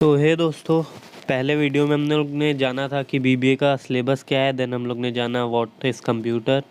तो हे दोस्तों, पहले वीडियो में हम लोग ने जाना था कि बीबीए का सिलेबस क्या है। देन हम लोग ने जाना व्हाट इज़ कंप्यूटर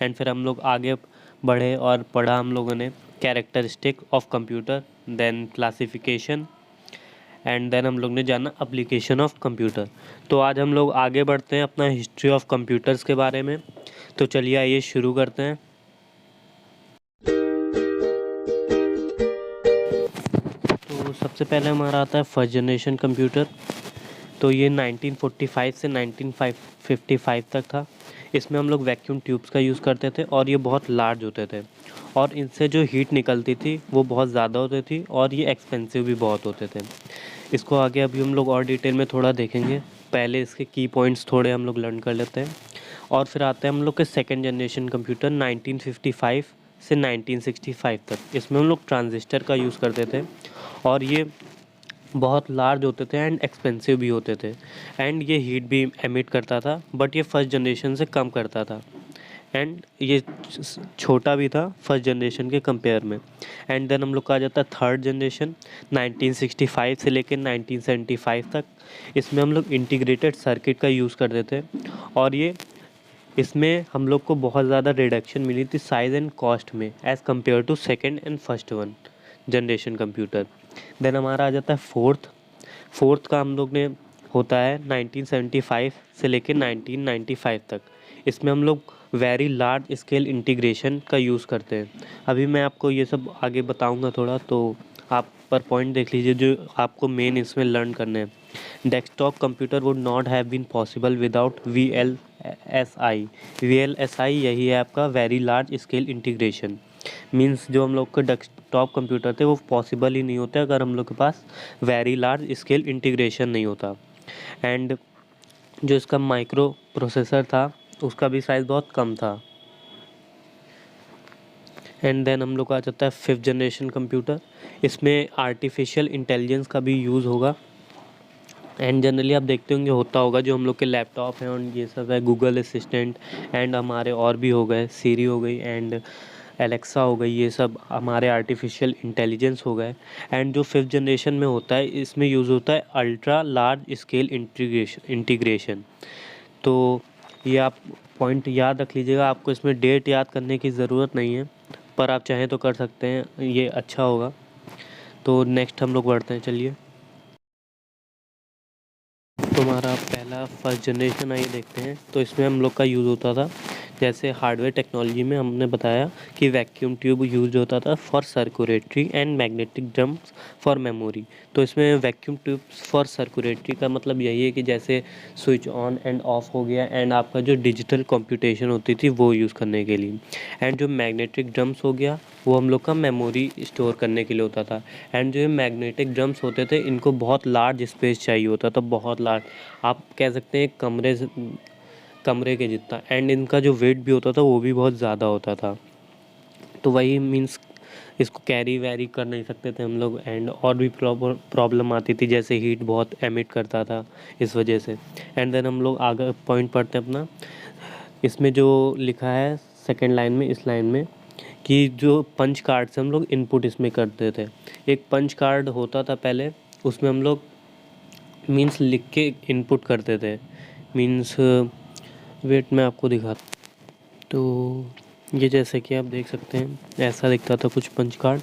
एंड फिर हम लोग आगे बढ़े और पढ़ा हम लोगों ने characteristic of computer, then classification and then हम लोग ने जाना एप्लीकेशन ऑफ कंप्यूटर। तो आज हम लोग आगे बढ़ते हैं अपना हिस्ट्री ऑफ कंप्यूटर्स के बारे में। तो चलिए आइए शुरू करते हैं। तो सबसे पहले हमारा आता है फर्स्ट जनरेशन कंप्यूटर। तो ये 1945 से 1955 तक था। इसमें हम लोग वैक्यूम ट्यूब्स का यूज़ करते थे और ये बहुत लार्ज होते थे और इनसे जो हीट निकलती थी वो बहुत ज़्यादा होती थी और ये एक्सपेंसिव भी बहुत होते थे। इसको आगे अभी हम लोग और डिटेल में थोड़ा देखेंगे। पहले इसके की पॉइंट्स थोड़े हम लोग लर्न कर लेते हैं और फिर आते हैं हम लोग के सेकेंड जनरेशन कंप्यूटर 1955 से 1965 तक। इसमें हम लोग ट्रांजिस्टर का यूज़ करते थे और ये बहुत लार्ज होते थे एंड एक्सपेंसिव भी होते थे एंड ये हीट भी एमिट करता था, बट ये फर्स्ट जनरेशन से कम करता था एंड ये छोटा भी था फर्स्ट जनरेशन के कंपेयर में। एंड देन हम लोग का आ जाता है थर्ड जनरेशन 1965 से लेकर 1975 तक। इसमें हम लोग इंटीग्रेटेड सर्किट का यूज़ करते थे और ये इसमें हम लोग को बहुत ज़्यादा रिडक्शन मिली थी साइज़ एंड कॉस्ट में as compare to second and first one generation computer. Then हमारा आ जाता है फोर्थ का हम लोग ने होता है 1975 से लेकर 1995 तक। इसमें हम लोग वेरी लार्ज स्केल इंटीग्रेशन का यूज़ करते हैं। अभी मैं आपको ये सब आगे बताऊंगा थोड़ा, तो आप पर पॉइंट देख लीजिए जो आपको मेन इसमें लर्न करने हैं। Desktop computer would not have been possible without VLSI यही है आपका very large scale integration. Means जो हम लोग के डेस्कटॉप कंप्यूटर थे वो पॉसिबल ही नहीं होते अगर हम लोग के पास वेरी लार्ज स्केल इंटीग्रेशन नहीं होता। एंड जो इसका माइक्रो प्रोसेसर था उसका भी साइज़ बहुत कम था। एंड देन हम लोग का आ जाता है फिफ्थ जनरेशन कंप्यूटर। इसमें आर्टिफिशियल इंटेलिजेंस का भी यूज़ होगा एंड जनरली आप देखते होंगे होता होगा जो हम लोग के लैपटॉप हैं और ये सब है गूगल असिस्टेंट एंड हमारे और भी हो गए, सीरी हो गई एंड एलेक्सा हो गई, ये सब हमारे आर्टिफिशियल इंटेलिजेंस हो गए। एंड जो फिफ्थ जनरेशन में होता है इसमें यूज़ होता है अल्ट्रा लार्ज स्केल इंटीग्रेशन। तो ये आप पॉइंट याद रख लीजिएगा, आपको इसमें डेट याद करने की ज़रूरत नहीं है पर आप चाहें तो कर सकते हैं, ये अच्छा होगा। तो नेक्स्ट हम लोग बढ़ते हैं, चलिए। तो हमारा पहला फर्स्ट जनरेशन आइए देखते हैं। तो इसमें हम लोग का यूज़ होता था जैसे हार्डवेयर टेक्नोलॉजी में हमने बताया कि वैक्यूम ट्यूब यूज होता था for circulatory and magnetic drums for memory. तो इसमें वैक्यूम ट्यूब्स फॉर सर्कुलेटरी का मतलब यही है कि जैसे स्विच ऑन एंड ऑफ हो गया एंड आपका जो डिजिटल कंप्यूटेशन होती थी वो यूज़ करने के लिए। एंड जो मैग्नेटिक ड्रम्स हो गया वो हम लोग का मेमोरी स्टोर करने के लिए होता था। एंड जो ये मैग्नेटिक ड्रम्स होते थे इनको बहुत लार्ज स्पेस चाहिए होता था, बहुत लार्ज, आप कह सकते हैं कमरे के जितना। एंड इनका जो वेट भी होता था वो भी बहुत ज़्यादा होता था। तो वही मीन्स इसको कैरी वैरी कर नहीं सकते थे हम लोग एंड और भी प्रॉब्लम आती थी जैसे हीट बहुत एमिट करता था इस वजह से। एंड देन हम लोग आगे पॉइंट पढ़ते हैं अपना। इसमें जो लिखा है सेकेंड लाइन में, इस लाइन में, कि जो पंच कार्ड से हम लोग इनपुट इसमें करते थे। एक पंच कार्ड होता था पहले, उसमें हम लोग मीन्स लिख के इनपुट करते थे। मीन्स वेट मैं आपको दिखाता। तो ये जैसे कि आप देख सकते हैं ऐसा दिखता था कुछ पंच कार्ड।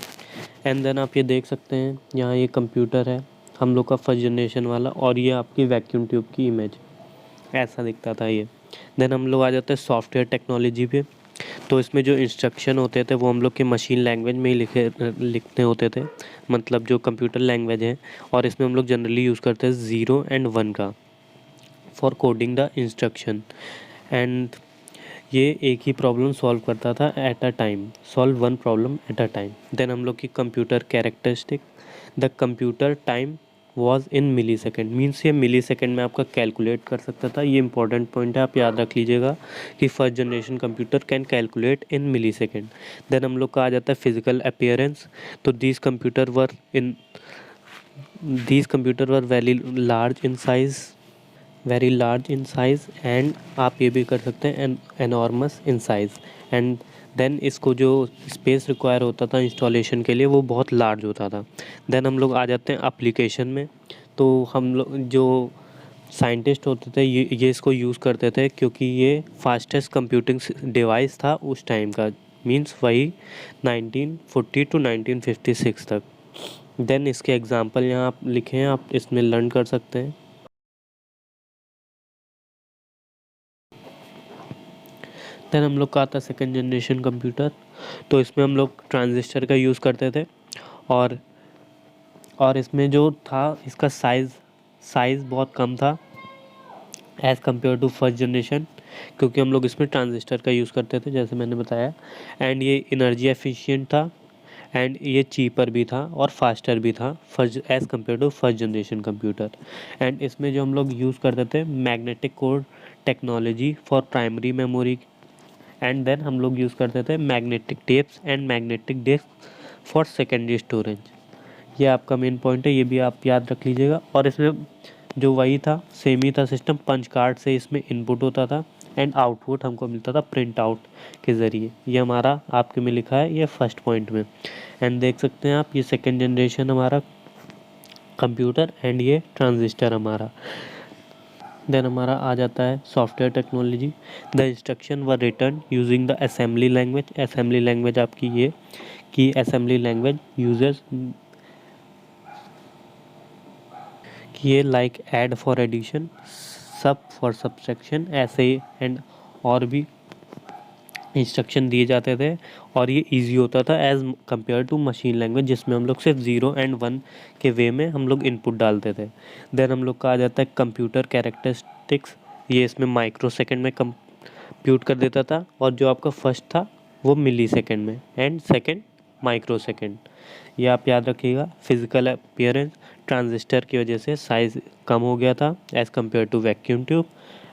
एंड देन आप ये देख सकते हैं यहाँ ये कंप्यूटर है हम लोग का फर्स्ट जनरेशन वाला और ये आपकी वैक्यूम ट्यूब की इमेज, ऐसा दिखता था ये। देन हम लोग आ जाते हैं सॉफ्टवेयर टेक्नोलॉजी पे। तो इसमें जो इंस्ट्रक्शन होते थे वो हम लोग के मशीन लैंग्वेज में ही लिखने होते थे, मतलब जो कंप्यूटर लैंग्वेज है। और इसमें हम लोग जनरली यूज़ करते हैं 0 and 1 का for coding the instruction. And ये एक ही प्रॉब्लम सॉल्व करता था at a time, solve one problem at a time. Then हम लोग की computer characteristic, the computer time was in millisecond. Means ये मिली सेकेंड में आपका कैलकुलेट कर सकता था। ये इंपॉर्टेंट पॉइंट है, आप याद रख लीजिएगा कि first generation computer can calculate in millisecond. Then हम लोग का आ जाता है फिजिकल अपीयरेंस। तो these computer were very large in size and आप ये भी कर सकते हैं enormous in size. And then इसको जो स्पेस रिक्वायर होता था इंस्टॉलेशन के लिए वो बहुत लार्ज होता था। देन हम लोग आ जाते हैं एप्लीकेशन में। तो हम लोग जो साइंटिस्ट होते थे ये इसको यूज़ करते थे क्योंकि ये फास्टेस्ट कंप्यूटिंग डिवाइस था उस टाइम का, मींस वही 1940 टू 1956 तक। देन इसके एग्जांपल यहाँ आप लिखे हैं, आप इसमें लर्न कर सकते हैं। देन हम लोग का आता है सेकेंड जनरेशन कंप्यूटर। तो इसमें हम लोग ट्रांजिस्टर का यूज़ करते थे, और इसमें जो था इसका साइज़ बहुत कम था as compare to first generation, क्योंकि हम लोग इसमें ट्रांजिस्टर का यूज़ करते थे जैसे मैंने बताया। एंड ये एनर्जी एफिशिएंट था, एंड ये चीपर भी था और फास्टर भी था first as compare to first generation computer. And इसमें जो हम लोग यूज़ करते थे magnetic core technology for primary memory, and then हम लोग यूज़ करते थे magnetic tapes and magnetic disk for secondary storage. ये आपका मेन पॉइंट है, ये भी आप याद रख लीजिएगा। और इसमें जो वही था, सेम ही था सिस्टम, पंच कार्ड से इसमें इनपुट होता था एंड आउटपुट हमको मिलता था प्रिंट आउट के ज़रिए। ये हमारा आपके में लिखा है ये फर्स्ट पॉइंट में। एंड देख सकते हैं आप, ये सेकेंड जनरेशन हमारा कंप्यूटर एंड ये ट्रांजिस्टर हमारा। देन हमारा आ जाता है software technology. The instruction were return using the assembly language. Assembly language आपकी ये कि असेंबली लैंग्वेज यूजर्स कि ये लाइक ऐड फॉर एडिशन, सब फॉर सब्सट्रैक्शन, ऐसे ही एंड और भी इंस्ट्रक्शन दिए जाते थे। और ये इजी होता था as compare to machine language, जिसमें हम लोग सिर्फ 0 एंड 1 के वे में हम लोग इनपुट डालते थे। देन हम लोग का आ जाता है कंप्यूटर कैरेक्टरिस्टिक्स। ये इसमें माइक्रो सेकेंड में कंप्यूट कर देता था, और जो आपका फर्स्ट था वो मिली सेकेंड में, एंड सेकेंड माइक्रो सेकेंड। ये आप याद रखिएगा। फिजिकल अपीयरेंस, ट्रांजिस्टर की वजह से साइज़ कम हो गया था as compare to vacuum tube,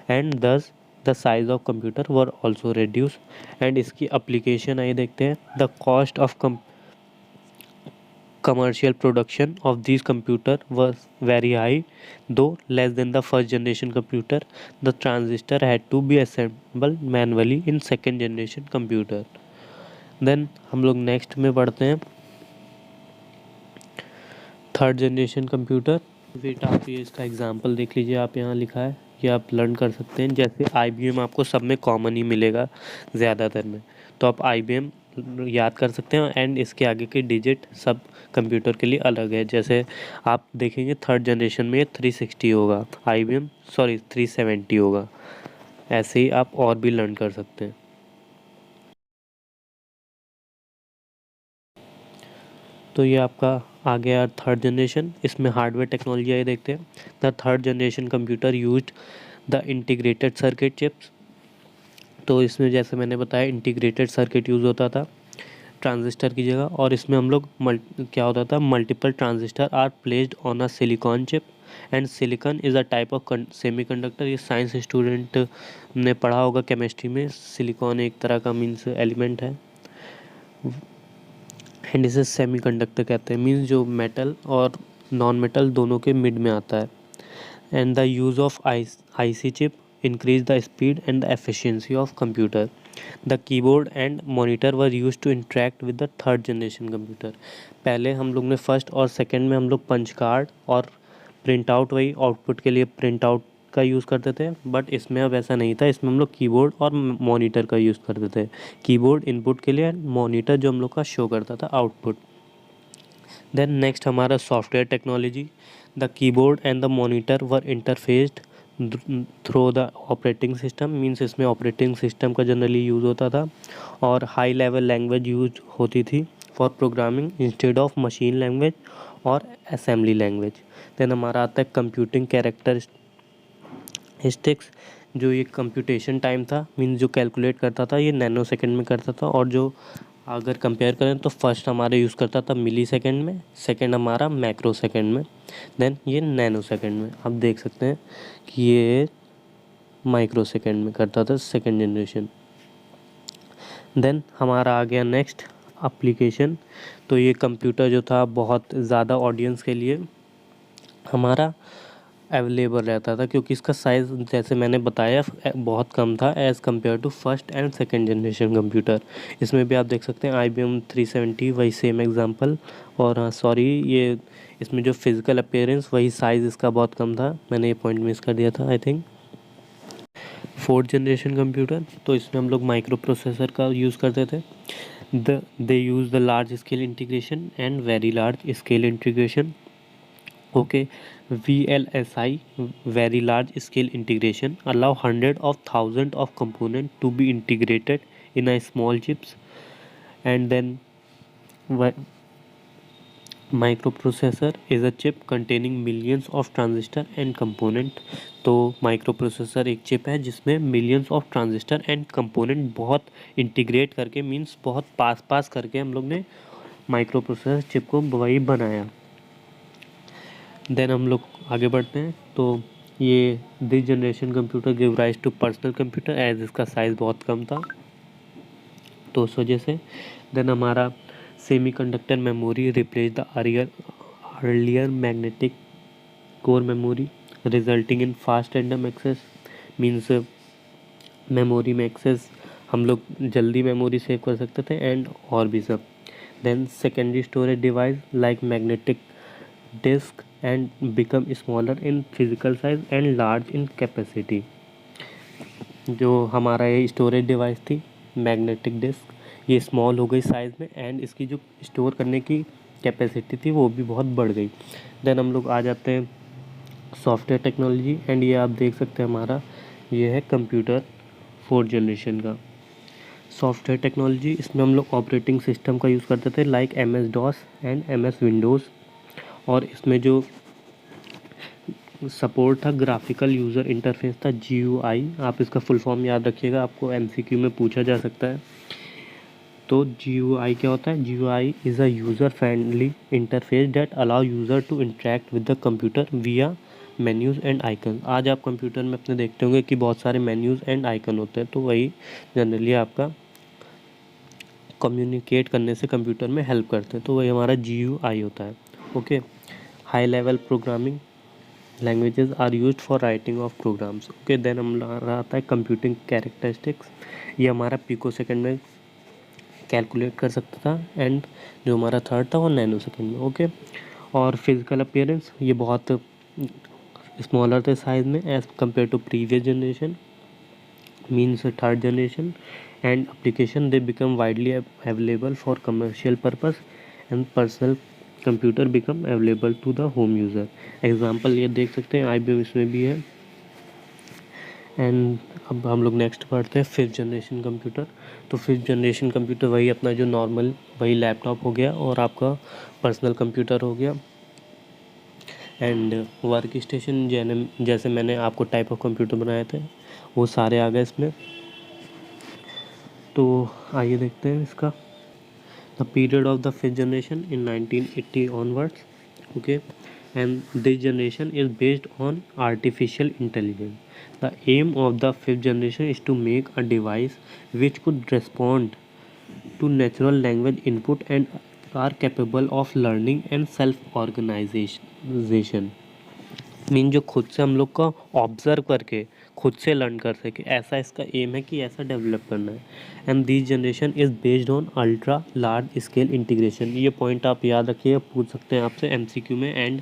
and thus the size of computer were also reduce. And इसकी अप्लीकेशन आइए देखते हैं। The cost of commercial production of these computer was very high, though less than the first generation computer. The transistor had to be assembled manually in second generation computer. Then हम लोग next में पढ़ते हैं third generation computer. Wait आप ये इसका example देख लीजिए, आप यहाँ लिखा है, ये आप लर्न कर सकते हैं। जैसे IBM आपको सब में कॉमन ही मिलेगा ज़्यादातर में, तो आप IBM याद कर सकते हैं। एंड इसके आगे के डिजिट सब कंप्यूटर के लिए अलग है। जैसे आप देखेंगे थर्ड जनरेशन में 360 होगा, IBM 370 होगा। ऐसे ही आप और भी लर्न कर सकते हैं। तो ये आपका आ गया थर्ड जनरेशन। इसमें हार्डवेयर टेक्नोलॉजी आइए देखते हैं। The third generation computer used the integrated circuit chips. तो इसमें जैसे मैंने बताया इंटीग्रेटेड सर्किट यूज़ होता था ट्रांजिस्टर की जगह, और इसमें हम लोग क्या होता था, multiple transistor are placed on a silicon chip, and silicon is a type of semiconductor. ये साइंस स्टूडेंट ने पढ़ा होगा केमिस्ट्री में। सिलिकॉन एक तरह का मीन्स एलिमेंट है, एंड इसे सेमीकंडक्टर कहते हैं, मीन्स जो मेटल और नॉन मेटल दोनों के मिड में आता है। And the use of IC chip increase the speed and the efficiency of computer. The keyboard and monitor were used to interact with the third generation computer. पहले हम लोग ने फर्स्ट और सेकंड में हम लोग पंच कार्ड और print out, वही आउटपुट के लिए प्रिंट आउट का यूज़ करते थे, बट इसमें अब ऐसा नहीं था। इसमें हम लोग कीबोर्ड और मॉनिटर का यूज़ करते थे। कीबोर्ड इनपुट के लिए, मॉनिटर जो हम लोग का शो करता था आउटपुट। देन नेक्स्ट हमारा software technology. The keyboard and the monitor were interfaced through the operating system, means इसमें ऑपरेटिंग सिस्टम का जनरली यूज़ होता था, और हाई लेवल लैंग्वेज यूज होती थी for programming instead of machine language और assembly language. Then हमारा आता है कंप्यूटिंग कैरेक्टरिस्टिक्स। जो ये कंप्यूटेशन टाइम था, मीन्स जो कैलकुलेट करता था ये नैनो सेकेंड में करता था, और जो अगर कंपेयर करें तो फर्स्ट हमारे यूज़ करता था मिली सेकेंड में, सेकेंड हमारा मैक्रो सेकेंड में, देन ये नैनो सेकेंड में। आप देख सकते हैं कि ये माइक्रो सेकेंड में करता था सेकेंड जनरेशन। देन हमारा आ गया नेक्स्ट एप्लीकेशन। तो ये कंप्यूटर जो था बहुत ज़्यादा ऑडियंस के लिए हमारा अवेलेबल रहता था, क्योंकि इसका साइज़ जैसे मैंने बताया बहुत कम था as compare to first and second generation computer. इसमें भी आप देख सकते हैं IBM 370 वही सेम एग्जांपल। और हाँ सॉरी, ये इसमें जो फिज़िकल अपीयरेंस वही साइज़ इसका बहुत कम था, मैंने ये पॉइंट मिस कर दिया था I think. Fourth generation computer, तो इसमें हम लोग माइक्रो प्रोसेसर का यूज़ करते थे। They use the large scale integration and very large scale integration. Okay, VLSI, very large scale integration, allow hundred of thousands of components to be integrated in a small chips. And then microprocessor is a chip containing millions of transistor and component. तो microprocessor एक chip है जिसमें millions of transistor and component बहुत integrate करके, means बहुत पास पास करके हम लोग ने माइक्रोप्रोसेसर चिप को वही बनाया। देन हम लोग आगे बढ़ते हैं। तो ये this generation computer give rise to personal computer as इसका साइज़ बहुत कम था, तो उस वजह से। देन हमारा semiconductor memory replace the earlier magnetic core memory, resulting in fast random access. Means memory में एक्सेस हम लोग जल्दी मेमोरी सेव कर सकते थे एंड और भी सब। Then secondary storage device like magnetic disk and become smaller in physical size and large in capacity. जो हमारा ये स्टोरेज डिवाइस थी मैग्नेटिक डिस्क, ये स्मॉल हो गई साइज़ में एंड इसकी जो स्टोर करने की कैपेसिटी थी वो भी बहुत बढ़ गई। देन हम लोग आ जाते हैं सॉफ्टवेयर टेक्नोलॉजी, एंड ये आप देख सकते हैं हमारा ये है कंप्यूटर फोर्थ जनरेशन का सॉफ्टवेयर टेक्नोलॉजी। इसमें हम लोग ऑपरेटिंग सिस्टम का यूज़ करते थे like MS-DOS and MS Windows. और इसमें जो सपोर्ट था ग्राफिकल यूज़र इंटरफेस था GUI। आप इसका फुल फॉर्म याद रखिएगा, आपको MCQ में पूछा जा सकता है। तो GUI क्या होता है? GUI is a user friendly interface that allow user to interact with the computer via menus and icon. आज आप कंप्यूटर में अपने देखते होंगे कि बहुत सारे मेन्यूज़ एंड आइकन होते हैं, तो वही जनरली आपका कम्युनिकेट करने से कंप्यूटर में हेल्प करते हैं, तो वही हमारा GUI होता है। Okay, high level programming languages are used for writing of programs. Okay, then हमारा आता है कंप्यूटिंग कैरेक्टरिस्टिक्स। ये हमारा पिको सेकंड में कैलकुलेट कर सकता था, एंड जो हमारा थर्ड था वो नैनो सेकंड में। ओके, और फिजिकल अपीयरेंस ये बहुत स्मॉलर थे साइज में as compare to previous generation, means third generation. And application they become widely available for commercial purpose and personal computer become available to the home user. Example ये देख सकते हैं IBM इसमें भी है। एंड अब हम लोग नेक्स्ट पढ़ते हैं फिफ्थ जनरेशन कंप्यूटर। तो फिफ्थ जनरेशन कंप्यूटर वही अपना जो नॉर्मल वही लैपटॉप हो गया और आपका पर्सनल कंप्यूटर हो गया। एंड वर्क स्टेशन जैसे मैंने आपको टाइप ऑफ कंप्यूटर बनाए थे वो सारे आ गए इसमें। तो आइए देखते हैं इसका the period of the fifth generation in 1980 onwards. Okay, and this generation is based on artificial intelligence. The aim of the fifth generation is to make a device which could respond to natural language input and are capable of learning and self organization। Mean जो खुद से हम लोग का observe करके खुद से learn कर सके, ऐसा इसका एम है कि ऐसा डेवलप करना है। And this generation is based on ultra large scale integration. ये पॉइंट आप याद रखिएगा, पूछ सकते हैं आपसे MCQ में, एंड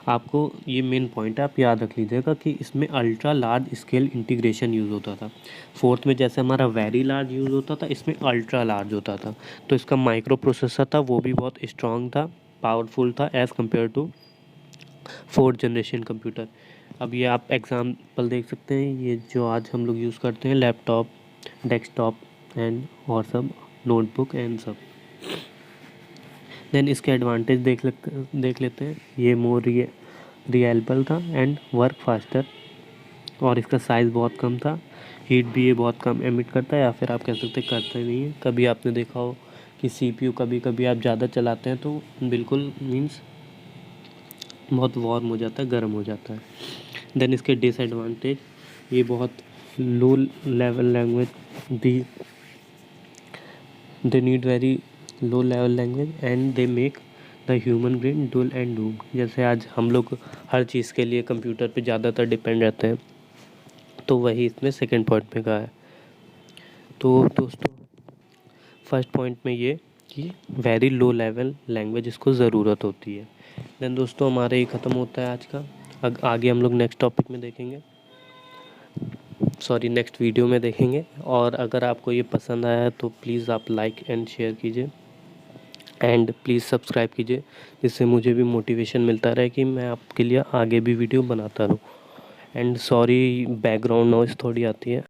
आपको ये मेन पॉइंट है आप याद रख लीजिएगा कि इसमें ultra large scale integration use होता था। फोर्थ में जैसे हमारा वेरी लार्ज यूज़ होता था, इसमें अल्ट्रा लार्ज होता था। तो इसका माइक्रो प्रोसेसर था वो भी बहुत स्ट्रॉन्ग था, पावरफुल था as compare to fourth generation computer. अब ये आप एग्जांपल देख सकते हैं, ये जो आज हम लोग यूज़ करते हैं लैपटॉप, डेस्कटॉप एंड और सब नोटबुक एंड सब। देन इसके एडवांटेज देख लेते हैं। ये मोर रिलायबल था एंड वर्क फास्टर, और इसका साइज़ बहुत कम था। हीट भी ये बहुत कम एमिट करता है, या फिर आप कह सकते हैं करता ही नहीं है। कभी आपने देखा हो कि CPU कभी कभी आप ज़्यादा चलाते हैं तो बिल्कुल मीन्स बहुत वार्म हो जाता है, गर्म हो जाता है। देन इसके डिसएडवांटेज, ये बहुत low level language they need very low level language and they make the human brain dull and dumb. जैसे आज हम लोग हर चीज़ के लिए कंप्यूटर पे ज़्यादातर डिपेंड रहते हैं, तो वही इसमें सेकंड पॉइंट में कहा है। तो दोस्तों फर्स्ट पॉइंट में ये कि वेरी लो लेवल लैंग्वेज इसको ज़रूरत होती है। देन दोस्तों हमारे ये ख़त्म होता है आज का। आगे हम लोग नेक्स्ट टॉपिक में देखेंगे, सॉरी नेक्स्ट वीडियो में देखेंगे। और अगर आपको ये पसंद आया तो प्लीज़ आप लाइक एंड शेयर कीजिए एंड प्लीज़ सब्सक्राइब कीजिए, जिससे मुझे भी मोटिवेशन मिलता रहे कि मैं आपके लिए आगे भी वीडियो बनाता रहूँ। एंड सॉरी बैकग्राउंड नॉइज़ थोड़ी आती है।